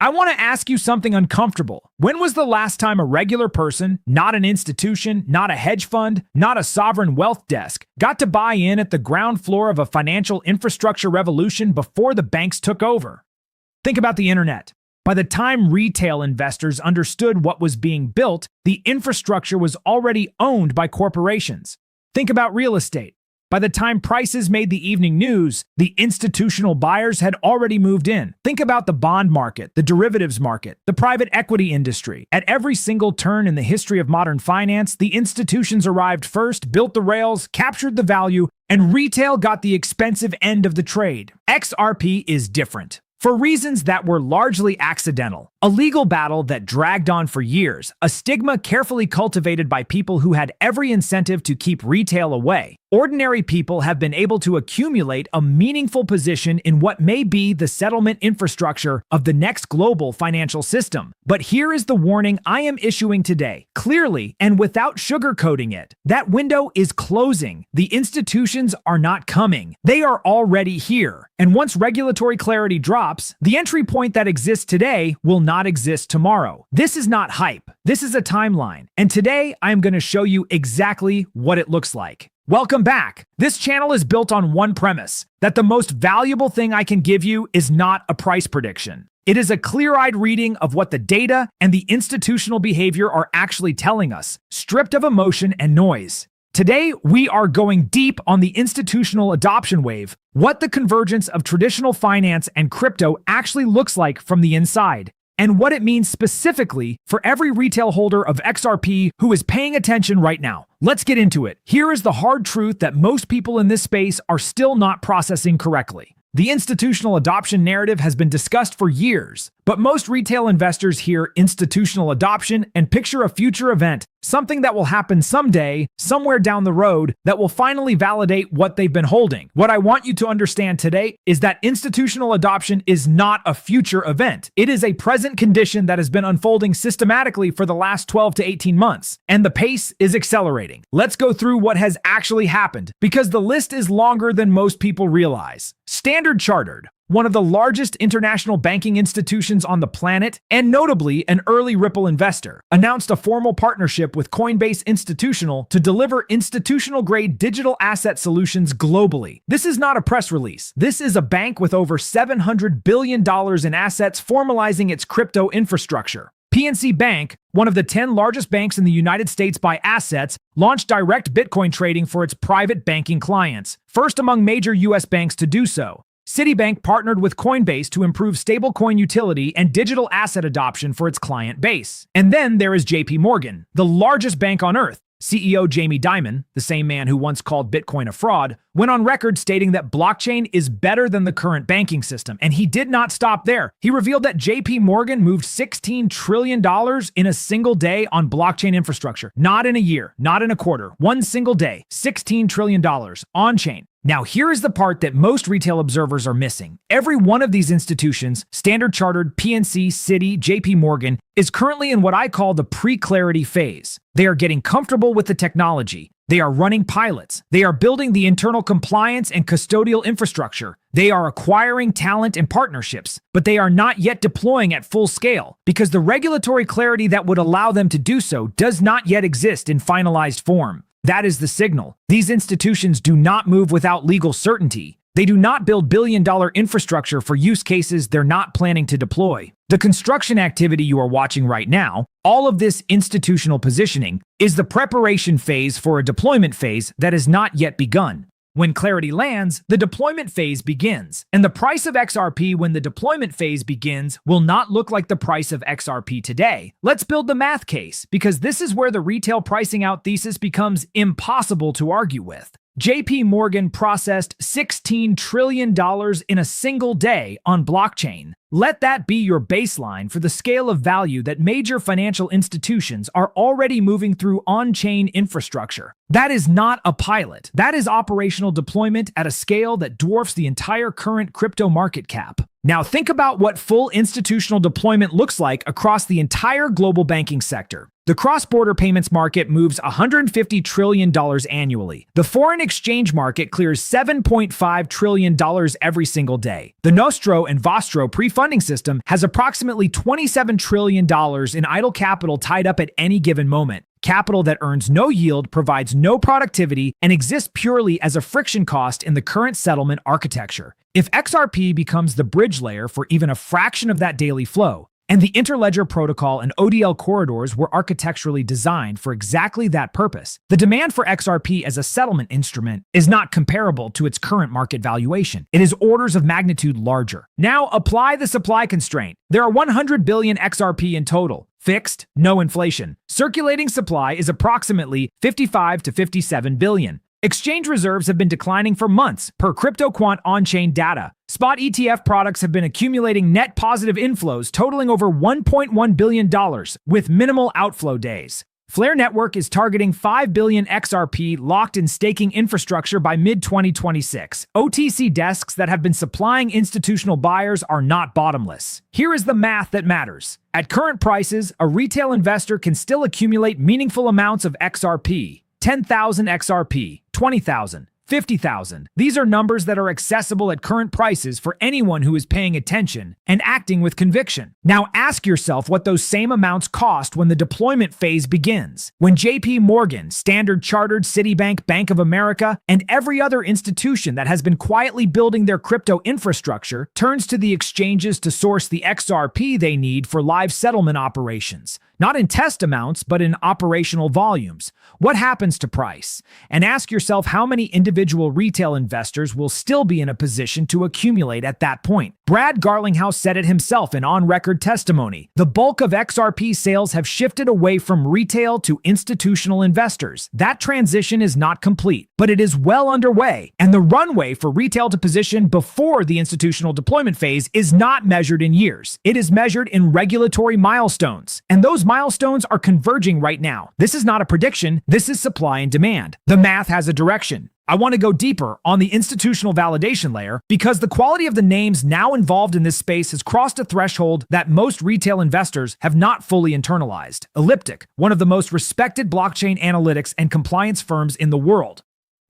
I want to ask you something uncomfortable. When was the last time a regular person, not an institution, not a hedge fund, not a sovereign wealth desk, got to buy in at the ground floor of a financial infrastructure revolution before the banks took over? Think about the internet. By the time retail investors understood what was being built, the infrastructure was already owned by corporations. Think about real estate. By the time prices made the evening news, the institutional buyers had already moved in. Think about the bond market, the derivatives market, the private equity industry. At every single turn in the history of modern finance, the institutions arrived first, built the rails, captured the value, and retail got the expensive end of the trade. XRP is different. For reasons that were largely accidental. A legal battle that dragged on for years, a stigma carefully cultivated by people who had every incentive to keep retail away. Ordinary people have been able to accumulate a meaningful position in what may be the settlement infrastructure of the next global financial system. But here is the warning I am issuing today, clearly and without sugarcoating it. That window is closing. The institutions are not coming. They are already here. And once regulatory clarity drops, the entry point that exists today will not exist tomorrow. This is not hype. This is a timeline. And today I am going to show you exactly what it looks like. Welcome back. This channel is built on one premise, that the most valuable thing I can give you is not a price prediction. It is a clear-eyed reading of what the data and the institutional behavior are actually telling us, stripped of emotion and noise. Today, we are going deep on the institutional adoption wave, what the convergence of traditional finance and crypto actually looks like from the inside, and what it means specifically for every retail holder of XRP who is paying attention right now. Let's get into it. Here is the hard truth that most people in this space are still not processing correctly. The institutional adoption narrative has been discussed for years, but most retail investors hear institutional adoption and picture a future event, something that will happen someday, somewhere down the road, that will finally validate what they've been holding. What I want you to understand today is that institutional adoption is not a future event. It is a present condition that has been unfolding systematically for the last 12 to 18 months, and the pace is accelerating. Let's go through what has actually happened, because the list is longer than most people realize. Standard Chartered, one of the largest international banking institutions on the planet, and notably an early Ripple investor, announced a formal partnership with Coinbase Institutional to deliver institutional-grade digital asset solutions globally. This is not a press release. This is a bank with over $700 billion in assets formalizing its crypto infrastructure. PNC Bank, one of the 10 largest banks in the United States by assets, launched direct Bitcoin trading for its private banking clients, first among major U.S. banks to do so. Citibank partnered with Coinbase to improve stablecoin utility and digital asset adoption for its client base. And then there is JP Morgan, the largest bank on earth. CEO Jamie Dimon, the same man who once called Bitcoin a fraud, went on record stating that blockchain is better than the current banking system. And he did not stop there. He revealed that JP Morgan moved $16 trillion in a single day on blockchain infrastructure. Not in a year, not in a quarter, one single day, $16 trillion on-chain. Now, here is the part that most retail observers are missing. Every one of these institutions, Standard Chartered, PNC, Citi, JP Morgan, is currently in what I call the pre-clarity phase. They are getting comfortable with the technology. They are running pilots. They are building the internal compliance and custodial infrastructure. They are acquiring talent and partnerships, but they are not yet deploying at full scale because the regulatory clarity that would allow them to do so does not yet exist in finalized form. That is the signal. These institutions do not move without legal certainty. They do not build billion-dollar infrastructure for use cases they're not planning to deploy. The construction activity you are watching right now, all of this institutional positioning, is the preparation phase for a deployment phase that has not yet begun. When clarity lands, the deployment phase begins. And the price of XRP when the deployment phase begins will not look like the price of XRP today. Let's build the math case, because this is where the retail pricing out thesis becomes impossible to argue with. JP Morgan processed $16 trillion in a single day on blockchain. Let that be your baseline for the scale of value that major financial institutions are already moving through on-chain infrastructure. That is not a pilot. That is operational deployment at a scale that dwarfs the entire current crypto market cap. Now think about what full institutional deployment looks like across the entire global banking sector. The cross-border payments market moves $150 trillion annually. The foreign exchange market clears $7.5 trillion every single day. The Nostro and Vostro pre-funding system has approximately $27 trillion in idle capital tied up at any given moment. Capital that earns no yield, provides no productivity, and exists purely as a friction cost in the current settlement architecture. If XRP becomes the bridge layer for even a fraction of that daily flow, and the interledger protocol and ODL corridors were architecturally designed for exactly that purpose, the demand for XRP as a settlement instrument is not comparable to its current market valuation. It is orders of magnitude larger. Now apply the supply constraint. There are 100 billion XRP in total. Fixed, no inflation. Circulating supply is approximately 55 to 57 billion. Exchange reserves have been declining for months, per CryptoQuant on-chain data. Spot ETF products have been accumulating net positive inflows totaling over $1.1 billion, with minimal outflow days. Flare Network is targeting 5 billion XRP locked in staking infrastructure by mid-2026. OTC desks that have been supplying institutional buyers are not bottomless. Here is the math that matters. At current prices, a retail investor can still accumulate meaningful amounts of XRP. 10,000 XRP, 20,000, 50,000. These are numbers that are accessible at current prices for anyone who is paying attention and acting with conviction. Now ask yourself what those same amounts cost when the deployment phase begins. When JP Morgan, Standard Chartered, Citibank, Bank of America, and every other institution that has been quietly building their crypto infrastructure turns to the exchanges to source the XRP they need for live settlement operations. Not in test amounts, but in operational volumes. What happens to price? And ask yourself how many individual retail investors will still be in a position to accumulate at that point. Brad Garlinghouse said it himself in on-record testimony. The bulk of XRP sales have shifted away from retail to institutional investors. That transition is not complete, but it is well underway, and the runway for retail to position before the institutional deployment phase is not measured in years. It is measured in regulatory milestones, and those milestones are converging right now. This is not a prediction, this is supply and demand. The math has a direction. I want to go deeper on the institutional validation layer because the quality of the names now involved in this space has crossed a threshold that most retail investors have not fully internalized. Elliptic, one of the most respected blockchain analytics and compliance firms in the world,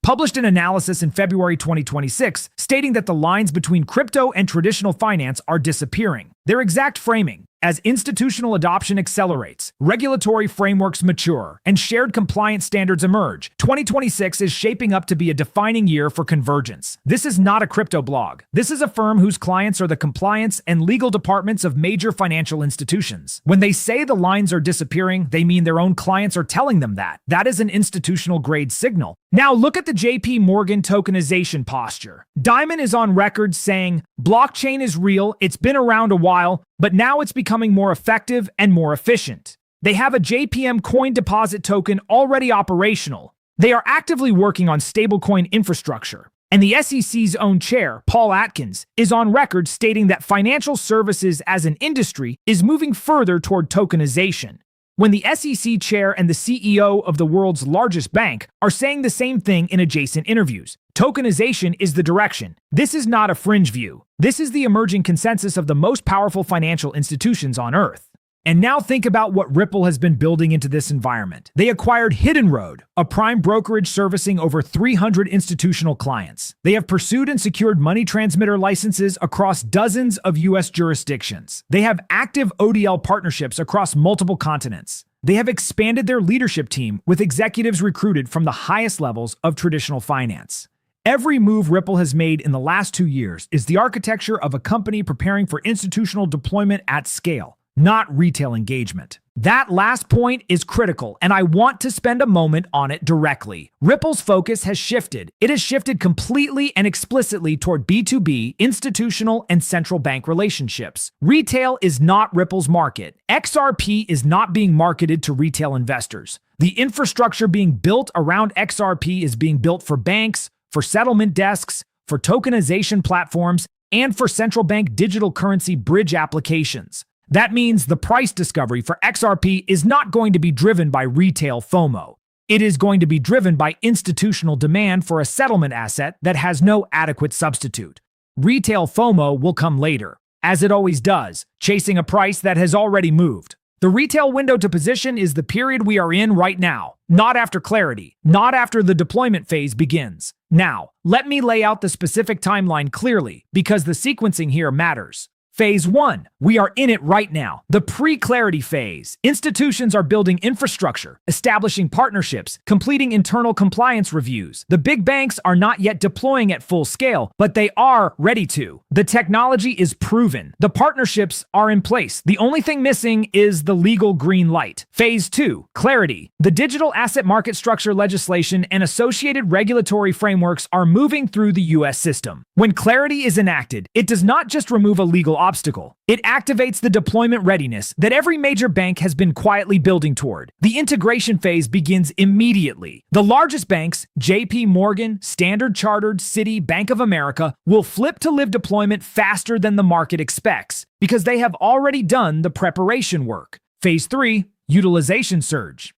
published an analysis in February 2026 stating that the lines between crypto and traditional finance are disappearing. Their exact framing: as institutional adoption accelerates, regulatory frameworks mature, and shared compliance standards emerge, 2026 is shaping up to be a defining year for convergence. This is not a crypto blog. This is a firm whose clients are the compliance and legal departments of major financial institutions. When they say the lines are disappearing, they mean their own clients are telling them that. That is an institutional grade signal. Now look at the JP Morgan tokenization posture. Diamond is on record saying, blockchain is real, it's been around a while, but now it's becoming more effective and more efficient. They have a JPM coin deposit token already operational. They are actively working on stablecoin infrastructure. And the SEC's own chair, Paul Atkins, is on record stating that financial services as an industry is moving further toward tokenization. When the SEC chair and the CEO of the world's largest bank are saying the same thing in adjacent interviews. Tokenization is the direction. This is not a fringe view. This is the emerging consensus of the most powerful financial institutions on Earth. And now think about what Ripple has been building into this environment. They acquired Hidden Road, a prime brokerage servicing over 300 institutional clients. They have pursued and secured money transmitter licenses across dozens of US jurisdictions. They have active ODL partnerships across multiple continents. They have expanded their leadership team with executives recruited from the highest levels of traditional finance. Every move Ripple has made in the last 2 years is the architecture of a company preparing for institutional deployment at scale, not retail engagement. That last point is critical, and I want to spend a moment on it directly. Ripple's focus has shifted. It has shifted completely and explicitly toward B2B, institutional, and central bank relationships. Retail is not Ripple's market. XRP is not being marketed to retail investors. The infrastructure being built around XRP is being built for banks, for settlement desks, for tokenization platforms, and for central bank digital currency bridge applications. That means the price discovery for XRP is not going to be driven by retail FOMO. It is going to be driven by institutional demand for a settlement asset that has no adequate substitute. Retail FOMO will come later, as it always does, chasing a price that has already moved. The retail window to position is the period we are in right now, not after clarity, not after the deployment phase begins. Now, let me lay out the specific timeline clearly, because the sequencing here matters. Phase 1. We are in it right now. The pre-clarity phase. Institutions are building infrastructure, establishing partnerships, completing internal compliance reviews. The big banks are not yet deploying at full scale, but they are ready to. The technology is proven. The partnerships are in place. The only thing missing is the legal green light. Phase 2. Clarity. The digital asset market structure legislation and associated regulatory frameworks are moving through the U.S. system. When clarity is enacted, it does not just remove a legal obstacle. It activates the deployment readiness that every major bank has been quietly building toward. The integration phase begins immediately. The largest banks, JP Morgan, Standard Chartered, Citi, Bank of America, will flip to live deployment faster than the market expects because they have already done the preparation work. Phase 3, utilization surge.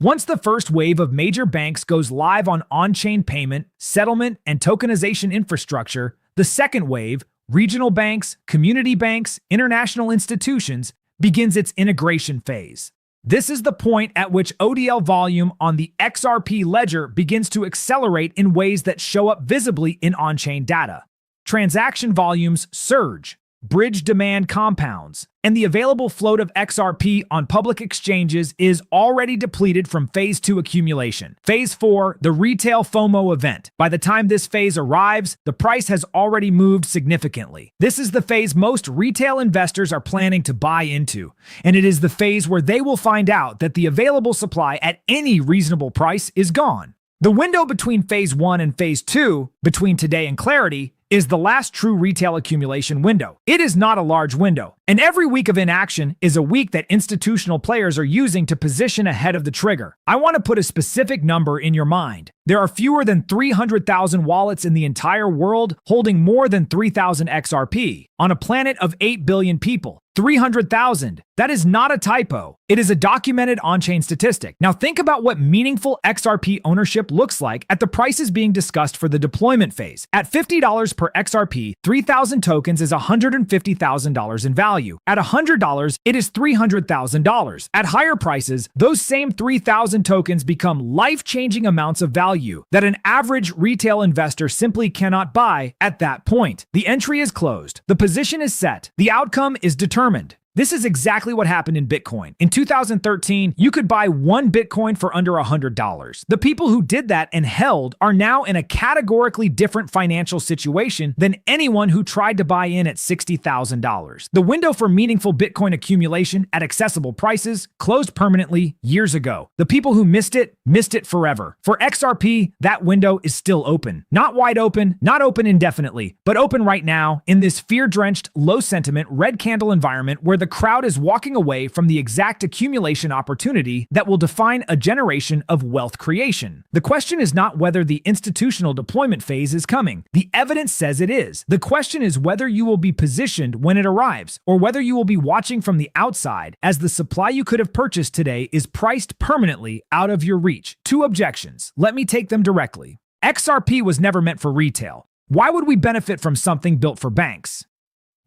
Once the first wave of major banks goes live on-chain payment, settlement, and tokenization infrastructure, the second wave, regional banks, community banks, international institutions, begins its integration phase. This is the point at which ODL volume on the XRP ledger begins to accelerate in ways that show up visibly in on-chain data. Transaction volumes surge, bridge demand compounds, and the available float of XRP on public exchanges is already depleted from Phase 2 accumulation. Phase 4, the retail FOMO event. By the time this phase arrives, the price has already moved significantly. This is the phase most retail investors are planning to buy into, and it is the phase where they will find out that the available supply at any reasonable price is gone. The window between Phase 1 and Phase 2, between today and clarity, is the last true retail accumulation window. It is not a large window, and every week of inaction is a week that institutional players are using to position ahead of the trigger. I want to put a specific number in your mind. There are fewer than 300,000 wallets in the entire world holding more than 3,000 XRP. On a planet of 8 billion people, 300,000. That is not a typo. It is a documented on-chain statistic. Now think about what meaningful XRP ownership looks like at the prices being discussed for the deployment phase. At $50 per XRP, 3,000 tokens is $150,000 in value. At $100, it is $300,000. At higher prices, those same 3,000 tokens become life-changing amounts of value that an average retail investor simply cannot buy at that point. The entry is closed. The position is set. The outcome is determined. This is exactly what happened in Bitcoin. In 2013, you could buy one Bitcoin for under $100. The people who did that and held are now in a categorically different financial situation than anyone who tried to buy in at $60,000. The window for meaningful Bitcoin accumulation at accessible prices closed permanently years ago. The people who missed it forever. For XRP, that window is still open. Not wide open, not open indefinitely, but open right now in this fear-drenched, low-sentiment, red candle environment where the crowd is walking away from the exact accumulation opportunity that will define a generation of wealth creation. The question is not whether the institutional deployment phase is coming. The evidence says it is. The question is whether you will be positioned when it arrives, or whether you will be watching from the outside as the supply you could have purchased today is priced permanently out of your reach. Two objections. Let me take them directly. XRP was never meant for retail. Why would we benefit from something built for banks?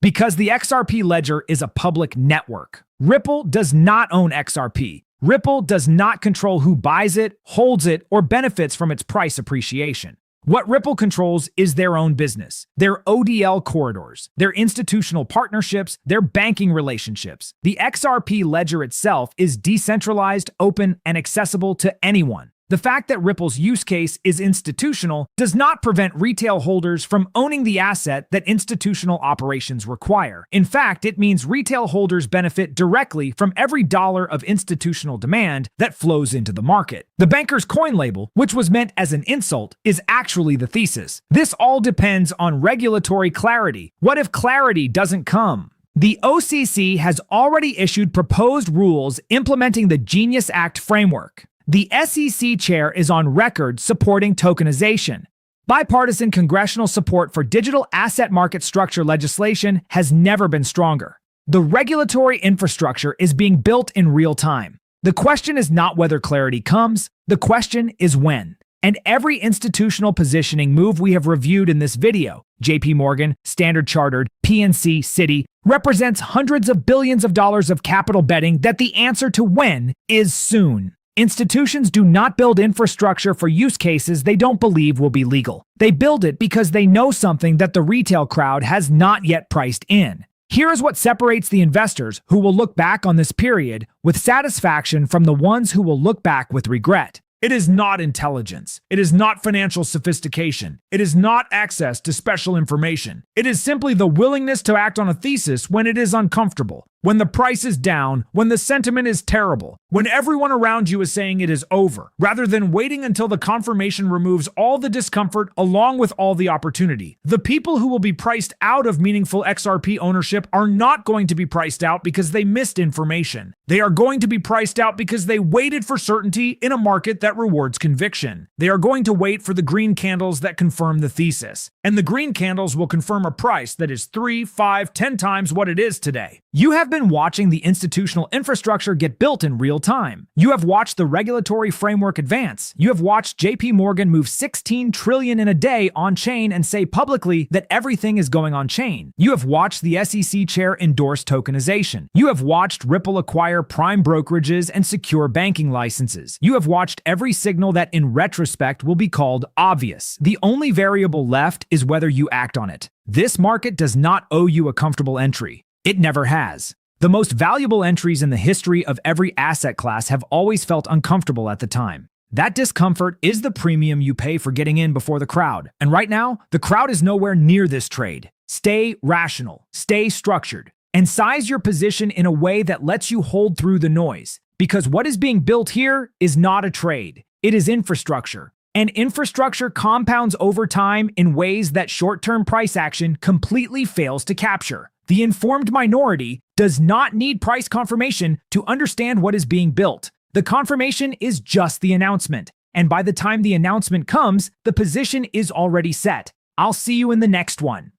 Because the XRP ledger is a public network. Ripple does not own XRP. Ripple does not control who buys it, holds it, or benefits from its price appreciation. What Ripple controls is their own business, their ODL corridors, their institutional partnerships, their banking relationships. The XRP ledger itself is decentralized, open, and accessible to anyone. The fact that Ripple's use case is institutional does not prevent retail holders from owning the asset that institutional operations require. In fact, it means retail holders benefit directly from every dollar of institutional demand that flows into the market. The banker's coin label, which was meant as an insult, is actually the thesis. This all depends on regulatory clarity. What if clarity doesn't come? The OCC has already issued proposed rules implementing the Genius Act framework. The SEC chair is on record supporting tokenization. Bipartisan congressional support for digital asset market structure legislation has never been stronger. The regulatory infrastructure is being built in real time. The question is not whether clarity comes, the question is when. And every institutional positioning move we have reviewed in this video, JP Morgan, Standard Chartered, PNC, Citi, represents hundreds of billions of dollars of capital betting that the answer to when is soon. Institutions do not build infrastructure for use cases they don't believe will be legal. They build it because they know something that the retail crowd has not yet priced in. Here is what separates the investors who will look back on this period with satisfaction from the ones who will look back with regret. It is not intelligence. It is not financial sophistication. It is not access to special information. It is simply the willingness to act on a thesis when it is uncomfortable, when the price is down, when the sentiment is terrible, when everyone around you is saying it is over, rather than waiting until the confirmation removes all the discomfort along with all the opportunity. The people who will be priced out of meaningful XRP ownership are not going to be priced out because they missed information. They are going to be priced out because they waited for certainty in a market that rewards conviction. They are going to wait for the green candles that confirm the thesis. And the green candles will confirm a price that is 3, 5, 10 times what it is today. You have been watching the institutional infrastructure get built in real time. You have watched the regulatory framework advance. You have watched JP Morgan move 16 trillion in a day on chain and say publicly that everything is going on chain. You have watched the SEC chair endorse tokenization. You have watched Ripple acquire prime brokerages and secure banking licenses. You have watched every signal that in retrospect will be called obvious. The only variable left is whether you act on it. This market does not owe you a comfortable entry. It never has. The most valuable entries in the history of every asset class have always felt uncomfortable at the time. That discomfort is the premium you pay for getting in before the crowd. And right now, the crowd is nowhere near this trade. Stay rational, stay structured, and size your position in a way that lets you hold through the noise. Because what is being built here is not a trade. It is infrastructure. And infrastructure compounds over time in ways that short-term price action completely fails to capture. The informed minority does not need price confirmation to understand what is being built. The confirmation is just the announcement. And by the time the announcement comes, the position is already set. I'll see you in the next one.